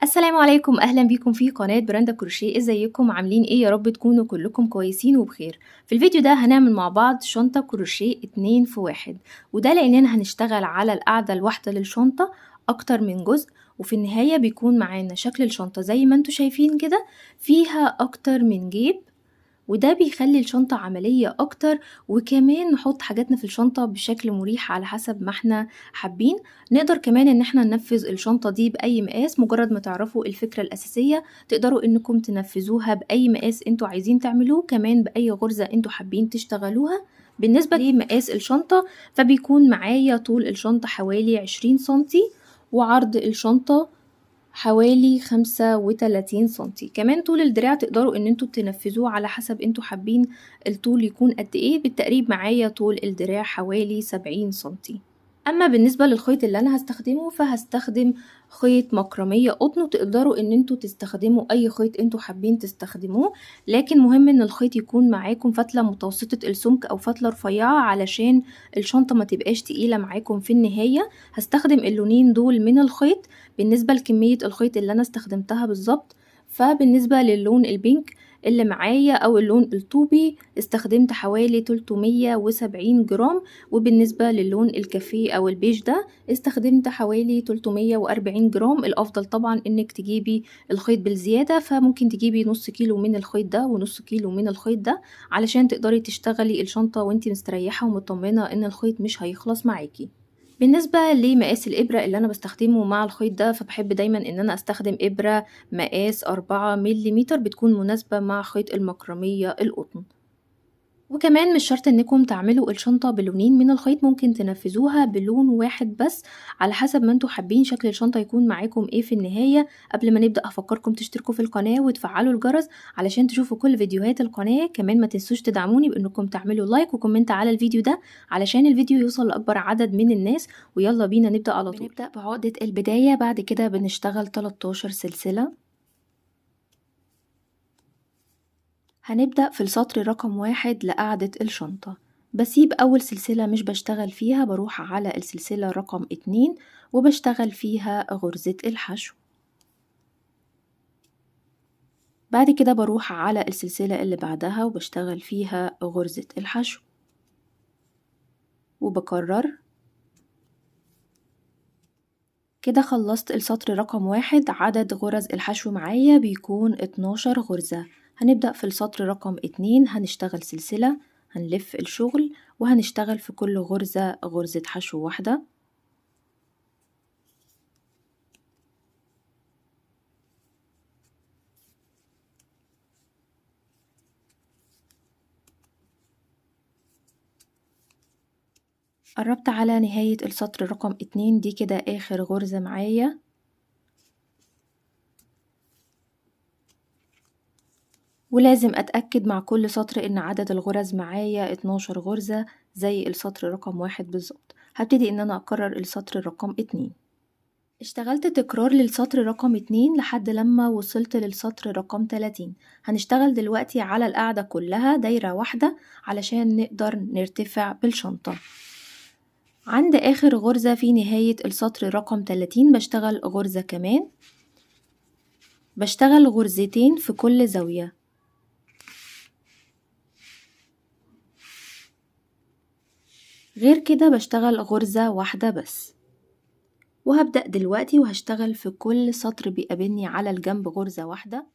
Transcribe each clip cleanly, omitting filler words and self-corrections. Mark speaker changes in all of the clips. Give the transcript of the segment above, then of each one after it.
Speaker 1: السلام عليكم، أهلا بيكم في قناة براندا كروشيه. ازيكم عاملين ايه؟ يا رب تكونوا كلكم كويسين وبخير. في الفيديو ده هنعمل مع بعض شنطة كروشيه 2 في 1، وده لأننا هنشتغل على القاعدة الواحدة للشنطة أكتر من جزء، وفي النهاية بيكون معانا شكل الشنطة زي ما انتوا شايفين كده، فيها أكتر من جيب، وده بيخلي الشنطة عملية أكتر، وكمان نحط حاجاتنا في الشنطة بشكل مريح على حسب ما احنا حابين. نقدر كمان ان احنا ننفذ الشنطة دي بأي مقاس، مجرد ما تعرفوا الفكرة الأساسية تقدروا انكم تنفذوها بأي مقاس انتوا عايزين تعملوه، كمان بأي غرزة انتوا حابين تشتغلوها. بالنسبة لمقاس الشنطة فبيكون معايا طول الشنطة حوالي 20 سنتي، وعرض الشنطة حوالي 35 سنتي. كمان طول الدراع تقدروا ان انتوا تنفذوه على حسب انتوا حابين الطول يكون قد ايه. بالتقريب معايا طول الدراع حوالي 70 سنتي. اما بالنسبة للخيط اللي انا هستخدمه فهستخدم خيط مكرمية قطن، وتقدروا ان انتوا تستخدموا اي خيط انتوا حابين تستخدموه، لكن مهم ان الخيط يكون معاكم فتلة متوسطة السمك او فتلة رفيعة علشان الشنطة ما تبقاش تقيلة معاكم في النهاية. هستخدم اللونين دول من الخيط. بالنسبة لكمية الخيط اللي أنا استخدمتها بالظبط، فبالنسبة للون البينك اللي معايا أو اللون الطوبي استخدمت حوالي 370 جرام، وبالنسبة للون الكافيه أو البيج ده استخدمت حوالي 340 جرام. الأفضل طبعا إنك تجيبي الخيط بالزيادة، فممكن تجيبي نص كيلو من الخيط ده ونص كيلو من الخيط ده علشان تقدري تشتغلي الشنطة وانتي مستريحة ومطمنة إن الخيط مش هيخلص معاكي. بالنسبة لمقاس الإبرة اللي أنا بستخدمه مع الخيط ده، فبحب دايما إن أنا أستخدم إبرة مقاس 4 مليمتر، بتكون مناسبة مع خيط المكرمية القطن. وكمان مش شرط انكم تعملوا الشنطة بلونين من الخيط، ممكن تنفذوها بلون واحد بس على حسب ما انتوا حابين شكل الشنطة يكون معاكم ايه في النهاية. قبل ما نبدأ هفكركم تشتركوا في القناة وتفعلوا الجرس علشان تشوفوا كل فيديوهات القناة. كمان ما تنسوش تدعموني بانكم تعملوا لايك وكومنت على الفيديو ده علشان الفيديو يوصل لأكبر عدد من الناس. ويلا بينا نبدأ على طول. بنبدأ بعقدة البداية، بعد كده بنشتغل 13 سلسلة. هنبدأ في السطر رقم 1 لقاعدة الشنطة. بسيب أول سلسلة مش بشتغل فيها، بروح على السلسلة رقم 2 وبشتغل فيها غرزة الحشو. بعد كده بروح على السلسلة اللي بعدها وبشتغل فيها غرزة الحشو، وبكرر كده. خلصت السطر رقم 1. عدد غرز الحشو معايا بيكون 12 غرزة. هنبدأ في السطر رقم 2، هنشتغل سلسلة، هنلف الشغل وهنشتغل في كل غرزة غرزة حشو واحدة. قربت على نهاية السطر رقم 2، دي كده آخر غرزة معايا. ولازم أتأكد مع كل سطر إن عدد الغرز معايا 12 غرزة زي السطر رقم 1 بالظبط. هبتدي إن أنا أكرر السطر رقم 2. اشتغلت تكرار للسطر رقم 2 لحد لما وصلت للسطر رقم 30. هنشتغل دلوقتي على القاعدة كلها دايرة واحدة علشان نقدر نرتفع بالشنطة. عند آخر غرزة في نهاية السطر رقم 30 بشتغل غرزة كمان، بشتغل غرزتين في كل زاوية. غير كده بشتغل غرزة واحدة بس. وهبدأ دلوقتي وهشتغل في كل سطر بيقابلني على الجنب غرزة واحدة.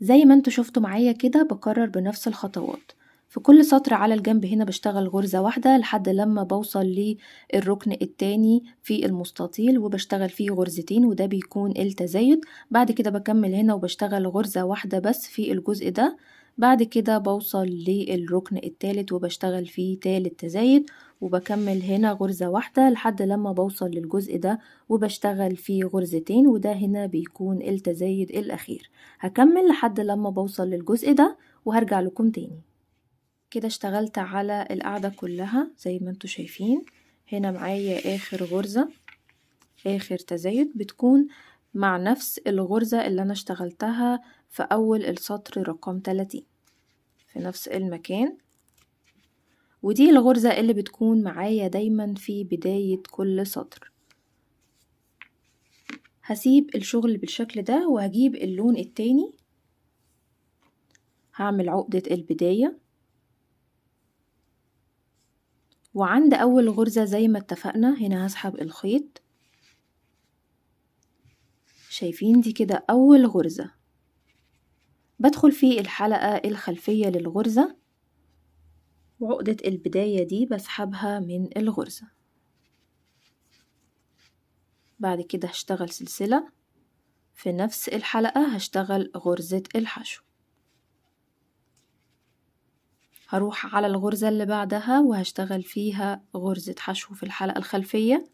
Speaker 1: زي ما انتوا شفتوا معايا كده بكرر بنفس الخطوات. في كل سطر على الجنب هنا بشتغل غرزة واحدة لحد لما بوصل للركن التاني في المستطيل وبشتغل فيه غرزتين، وده بيكون التزايد. بعد كده بكمل هنا وبشتغل غرزة واحدة بس في الجزء ده. بعد كده بوصل للركن التالت وبشتغل فيه تالت تزايد، وبكمل هنا غرزة واحدة لحد لما بوصل للجزء ده وبشتغل فيه غرزتين، وده هنا بيكون التزايد الأخير. هكمل لحد لما بوصل للجزء ده وهرجع لكم تاني. كده اشتغلت على القاعدة كلها زي ما انتوا شايفين. هنا معايا آخر غرزة، آخر تزايد بتكون مع نفس الغرزة اللي أنا اشتغلتها في أول السطر رقم 30 في نفس المكان. ودي الغرزة اللي بتكون معايا دايما في بداية كل سطر. هسيب الشغل بالشكل ده وهجيب اللون التاني، هعمل عقدة البداية، وعند أول غرزة زي ما اتفقنا هنا هسحب الخيط. شايفين دي كده أول غرزة، بدخل في الحلقة الخلفية للغرزة، وعقدة البداية دي بسحبها من الغرزة. بعد كده هشتغل سلسلة في نفس الحلقة، هشتغل غرزة الحشو، هروح على الغرزة اللي بعدها وهشتغل فيها غرزة حشو في الحلقة الخلفية،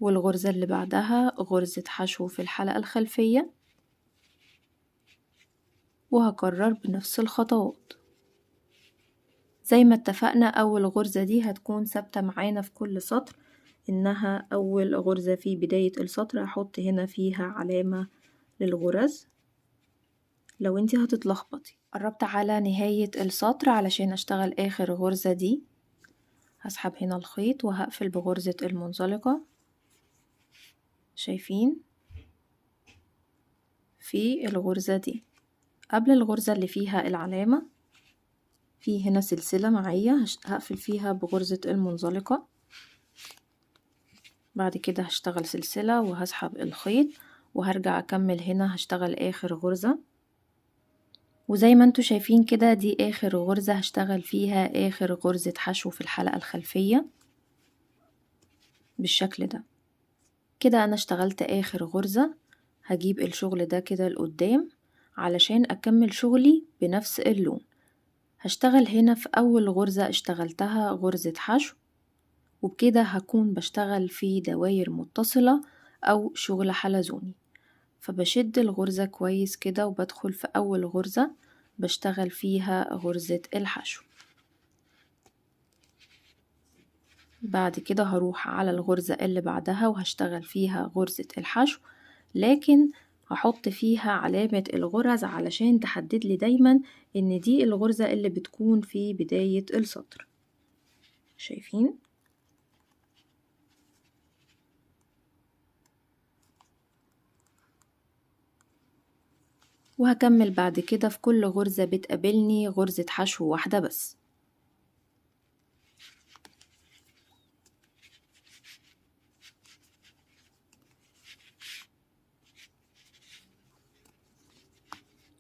Speaker 1: والغرزة اللي بعدها غرزة حشو في الحلقة الخلفية، وهكرر بنفس الخطوات. زي ما اتفقنا أول غرزة دي هتكون ثابتة معانا في كل سطر، إنها أول غرزة في بداية السطر، هحط هنا فيها علامة للغرز لو انتي هتتلخبطي. قربت على نهاية السطر علشان اشتغل آخر غرزة دي، هسحب هنا الخيط وهقفل بغرزة المنزلقة. شايفين في الغرزة دي قبل الغرزة اللي فيها العلامة في هنا سلسلة معايا هقفل فيها بغرزة المنزلقة، بعد كده هشتغل سلسلة وهسحب الخيط وهرجع اكمل هنا هشتغل آخر غرزة. وزي ما انتوا شايفين كده دي آخر غرزة هشتغل فيها آخر غرزة حشو في الحلقة الخلفية بالشكل ده. كده انا اشتغلت آخر غرزة، هجيب الشغل ده كده لقدام علشان اكمل شغلي بنفس اللون. هشتغل هنا في أول غرزة اشتغلتها غرزة حشو، وبكده هكون بشتغل في دواير متصلة أو شغل حلزوني. فبشد الغرزة كويس كده وبدخل في أول غرزة بشتغل فيها غرزة الحشو. بعد كده هروح على الغرزة اللي بعدها وهشتغل فيها غرزة الحشو، لكن هحط فيها علامة الغرز علشان تحدد لي دايما ان دي الغرزة اللي بتكون في بداية السطر. شايفين؟ وهكمل بعد كده في كل غرزة بتقابلني غرزة حشو واحدة بس.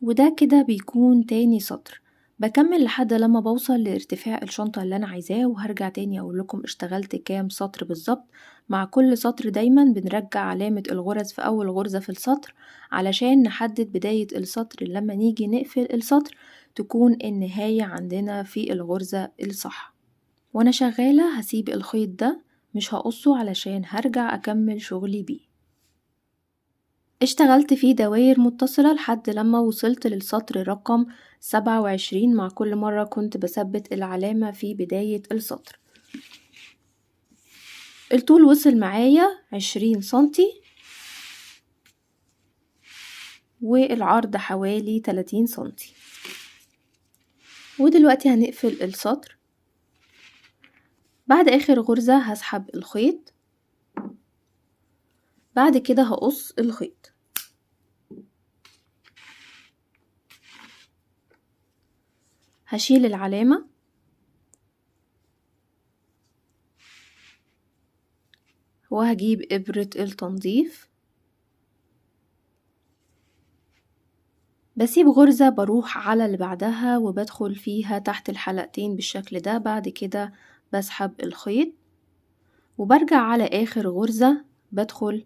Speaker 1: وده كده بيكون تاني سطر، بكمل لحد لما بوصل لارتفاع الشنطة اللي انا عايزاه، وهرجع تاني اقول لكم اشتغلت كام سطر بالظبط. مع كل سطر دايما بنرجع علامة الغرز في اول غرزة في السطر علشان نحدد بداية السطر، لما نيجي نقفل السطر تكون النهاية عندنا في الغرزة الصح. وانا شغالة هسيب الخيط ده مش هقصه علشان هرجع اكمل شغلي بيه. اشتغلت فيه دواير متصلة لحد لما وصلت للسطر رقم 27. مع كل مرة كنت بثبت العلامة في بداية السطر. الطول وصل معايا 20 سنتي والعرض حوالي 30 سنتي. ودلوقتي هنقفل السطر. بعد آخر غرزة هسحب الخيط، بعد كده هقص الخيط. هشيل العلامة وهجيب إبرة التنظيف، بسيب غرزة بروح على اللي بعدها وبدخل فيها تحت الحلقتين بالشكل ده. بعد كده بسحب الخيط وبرجع على آخر غرزة بدخل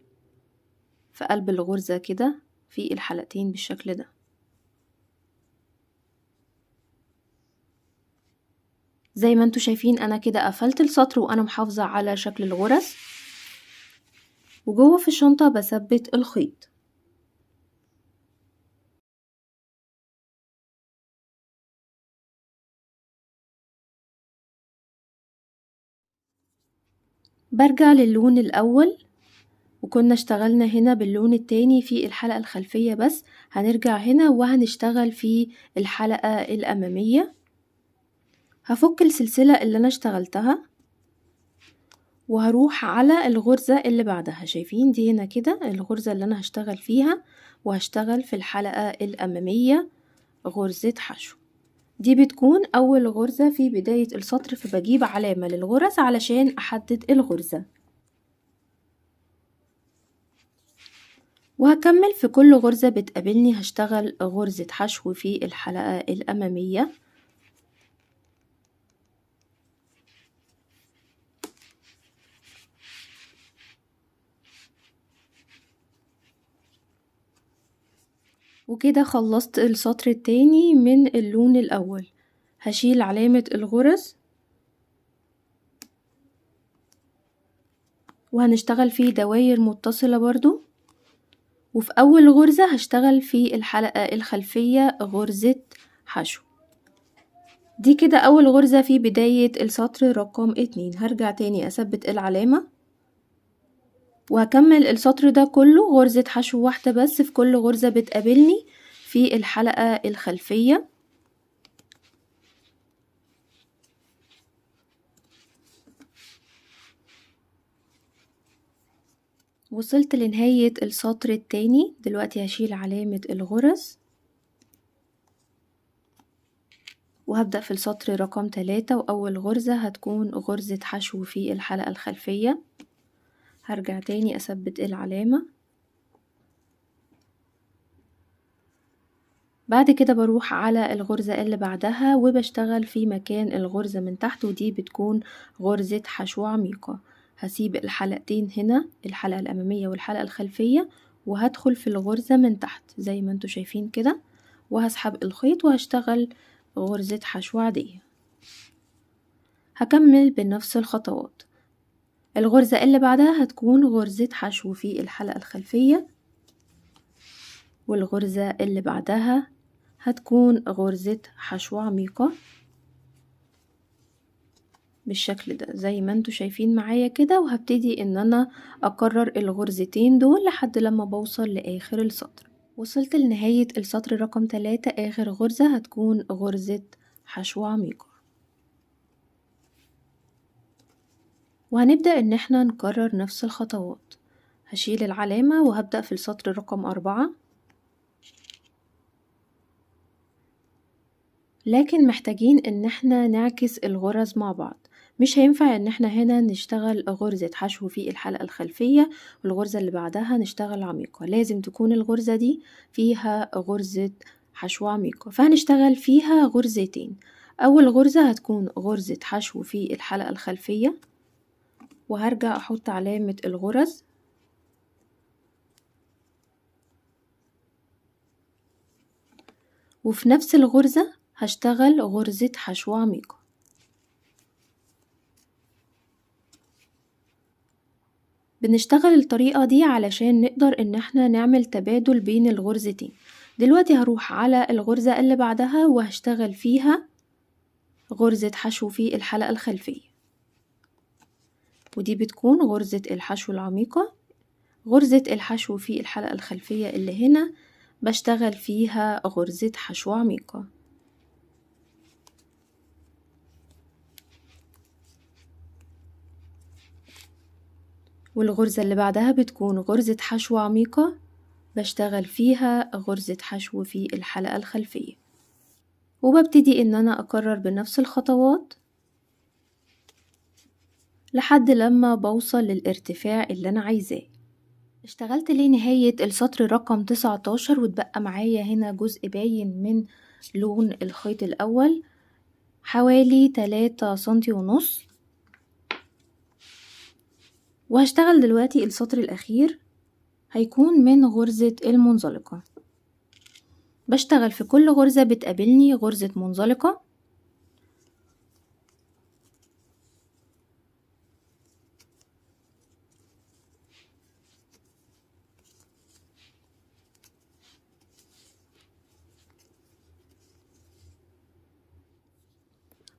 Speaker 1: في قلب الغرزة كده في الحلقتين بالشكل ده. زي ما انتوا شايفين انا كده قفلت السطر وانا محافظة على شكل الغرز، وجوه في الشنطة بثبت الخيط. برجع للون الأول وكنا اشتغلنا هنا باللون التاني في الحلقة الخلفية بس. هنرجع هنا وهنشتغل في الحلقة الأمامية. هفك السلسلة اللي أنا اشتغلتها وهروح على الغرزة اللي بعدها. شايفين دي هنا كده الغرزة اللي أنا هشتغل فيها، وهشتغل في الحلقة الأمامية غرزة حشو. دي بتكون أول غرزة في بداية السطر، فبجيب علامة للغرز علشان أحدد الغرزة، وهكمل في كل غرزة بتقابلني هشتغل غرزة حشو في الحلقة الأمامية. وكده خلصت السطر التاني من اللون الأول. هشيل علامة الغرز وهنشتغل فيه دواير متصلة برضو، وفي أول غرزة هشتغل في الحلقة الخلفية غرزة حشو. دي كده أول غرزة في بداية السطر رقم 2. هرجع تاني أثبت العلامة وهكمل السطر ده كله غرزة حشو واحدة بس في كل غرزة بتقابلني في الحلقة الخلفية. وصلت لنهاية السطر التاني. دلوقتي هشيل علامة الغرز وهبدأ في السطر رقم 3، وأول غرزة هتكون غرزة حشو في الحلقة الخلفية. هرجع تاني أثبت العلامة، بعد كده بروح على الغرزة اللي بعدها وبشتغل في مكان الغرزة من تحت، ودي بتكون غرزة حشو عميقة. هسيب الحلقتين هنا، الحلقة الأمامية والحلقة الخلفية، وهدخل في الغرزة من تحت زي ما انتوا شايفين كده، وهسحب الخيط وهشتغل غرزة حشو عادية. هكمل بنفس الخطوات. الغرزة اللي بعدها هتكون غرزة حشو في الحلقة الخلفية، والغرزة اللي بعدها هتكون غرزة حشو عميقة بالشكل ده زي ما انتوا شايفين معايا كده. وهبتدي ان انا اكرر الغرزتين دول لحد لما بوصل لاخر السطر. وصلت لنهاية السطر رقم 3. اخر غرزة هتكون غرزة حشو عميقة، وهنبدأ ان احنا نكرر نفس الخطوات. هشيل العلامة وهبدأ في السطر رقم 4، لكن محتاجين ان احنا نعكس الغرز مع بعض. مش هينفع ان احنا هنا نشتغل غرزة حشو في الحلقة الخلفية والغرزة اللي بعدها نشتغل عميقة، لازم تكون الغرزة دي فيها غرزة حشو عميقة، فهنشتغل فيها غرزتين. اول غرزة هتكون غرزة حشو في الحلقة الخلفية، وهرجع احط علامة الغرز وفي نفس الغرزة هشتغل غرزة حشو عميقة. بنشتغل الطريقة دي علشان نقدر ان احنا نعمل تبادل بين الغرزتين. دلوقتي هروح على الغرزة اللي بعدها وهشتغل فيها غرزة حشو في الحلقة الخلفية، ودي بتكون غرزة الحشو العميقة. غرزة الحشو في الحلقة الخلفية اللي هنا بشتغل فيها غرزة حشو عميقة، والغرزة اللي بعدها بتكون غرزة حشو عميقة بشتغل فيها غرزة حشو في الحلقة الخلفية. وببتدي ان انا اكرر بنفس الخطوات لحد لما بوصل للارتفاع اللي انا عايزاه. اشتغلت لنهاية السطر رقم 19، واتبقى معايا هنا جزء باين من لون الخيط الاول حوالي 3 سنتي ونص. وهشتغل دلوقتي السطر الاخير هيكون من غرزة المنزلقة. بشتغل في كل غرزة بتقابلني غرزة منزلقة،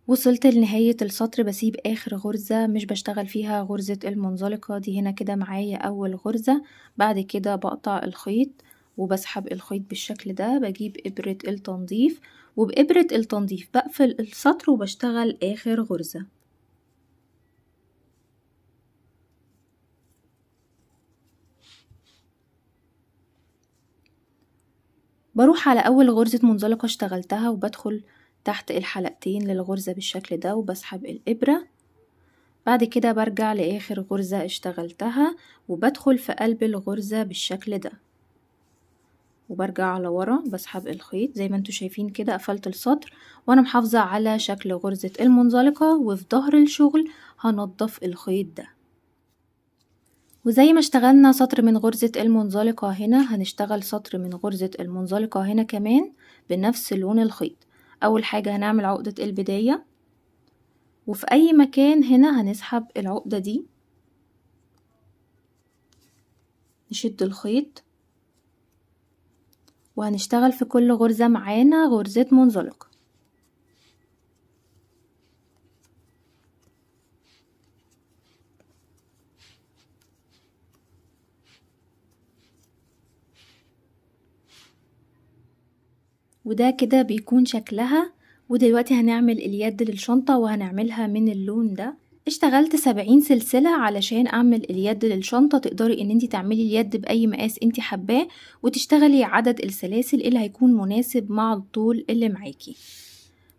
Speaker 1: وصلت لنهاية السطر، بسيب اخر غرزة مش بشتغل فيها غرزة المنزلقة دي. هنا كده معايا اول غرزة، بعد كده بقطع الخيط وبسحب الخيط بالشكل ده، بجيب ابرة التنظيف وبإبرة التنظيف بقفل السطر وبشتغل اخر غرزة. بروح على اول غرزة منزلقة اشتغلتها وبدخل تحت الحلقتين للغرزة بالشكل ده وبسحب الابرة. بعد كده برجع لاخر غرزة اشتغلتها وبدخل في قلب الغرزة بالشكل ده وبرجع على ورا بسحب الخيط زي ما انتوا شايفين كده. قفلت السطر وانا محافظة على شكل غرزة المنزلقة، وفي ظهر الشغل هنضف الخيط ده. وزي ما اشتغلنا سطر من غرزة المنزلقة هنا، هنشتغل سطر من غرزة المنزلقة هنا كمان بنفس لون الخيط. اول حاجة هنعمل عقدة البداية، وفي اي مكان هنا هنسحب العقدة دي، نشد الخيط وهنشتغل في كل غرزة معانا غرزة منزلقة. وده كده بيكون شكلها. ودلوقتي هنعمل اليد للشنطة وهنعملها من اللون ده. اشتغلت 70 سلسلة علشان اعمل اليد للشنطة. تقدري ان انتي تعملي اليد باي مقاس انتي حباه وتشتغلي عدد السلاسل اللي هيكون مناسب مع الطول اللي معاكي.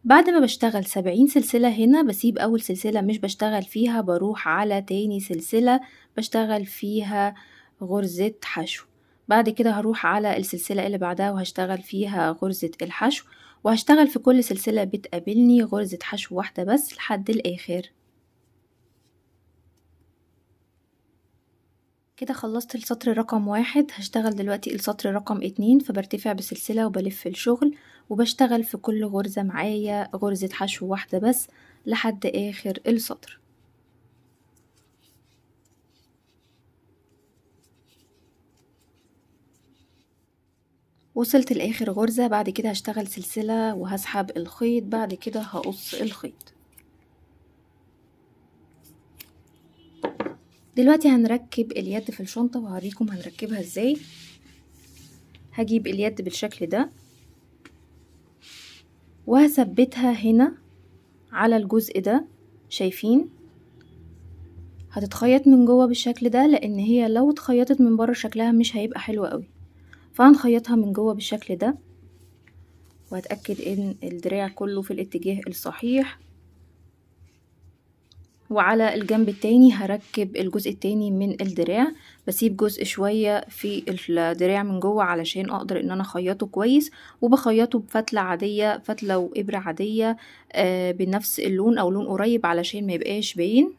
Speaker 1: بعد ما بشتغل 70 سلسلة هنا بسيب اول سلسلة مش بشتغل فيها، بروح على تاني سلسلة بشتغل فيها غرزة حشو. بعد كده هروح على السلسلة اللي بعدها وهشتغل فيها غرزة الحشو، وهشتغل في كل سلسلة بتقابلني غرزة حشو واحدة بس لحد الاخر. كده خلصت السطر رقم 1. هشتغل دلوقتي السطر رقم 2، فبرتفع بسلسلة وبلف الشغل وبشتغل في كل غرزة معايا غرزة حشو واحدة بس لحد اخر السطر. وصلت لاخر غرزة، بعد كده هشتغل سلسلة وهسحب الخيط، بعد كده هقص الخيط. دلوقتي هنركب اليد في الشنطة وهوريكم هنركبها ازاي. هجيب اليد بالشكل ده وهثبتها هنا على الجزء ده، شايفين هتتخيط من جوه بالشكل ده، لان هي لو اتخيطت من بره شكلها مش هيبقى حلو قوي، فهنخيطها من جوه بالشكل ده. وهتأكد ان الدراع كله في الاتجاه الصحيح. وعلى الجنب التاني هركب الجزء التاني من الدراع، بسيب جزء شوية في الدراع من جوه علشان اقدر ان انا اخيطه كويس، وبخيطه بفتلة عادية، فتلة وابرة عادية بنفس اللون او لون قريب علشان ما يبقاش باين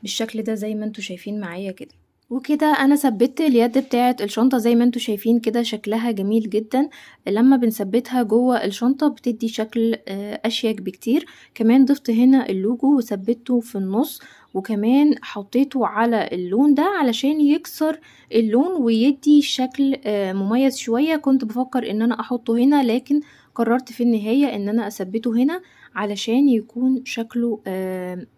Speaker 1: بالشكل ده زي ما انتوا شايفين معايا كده. وكده انا ثبت اليد بتاعه الشنطه زي ما انتوا شايفين كده، شكلها جميل جدا. لما بنثبتها جوه الشنطه بتدي شكل اشيك بكتير. كمان ضفت هنا اللوجو وثبته في النص، وكمان حطيته على اللون ده علشان يكسر اللون ويدي شكل مميز شويه. كنت بفكر ان انا احطه هنا، لكن قررت في النهايه ان انا اثبته هنا علشان يكون شكله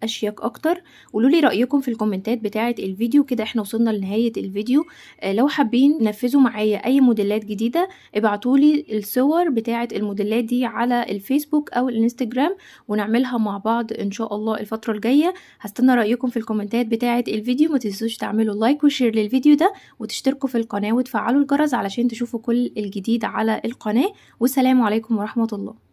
Speaker 1: اشيك اكتر. قولولي رأيكم في الكومنتات بتاعة الفيديو. كده احنا وصلنا لنهاية الفيديو. لو حابين تنفذوا معايا اي موديلات جديدة ابعتولي الصور بتاعة الموديلات دي على الفيسبوك او الانستجرام ونعملها مع بعض ان شاء الله الفترة الجاية. هستنى رأيكم في الكومنتات بتاعة الفيديو. ما تنسوش تعملوا لايك وشير للفيديو ده وتشتركوا في القناة وتفعلوا الجرس علشان تشوفوا كل الجديد على القناة. والسلام عليكم ورحمة الله.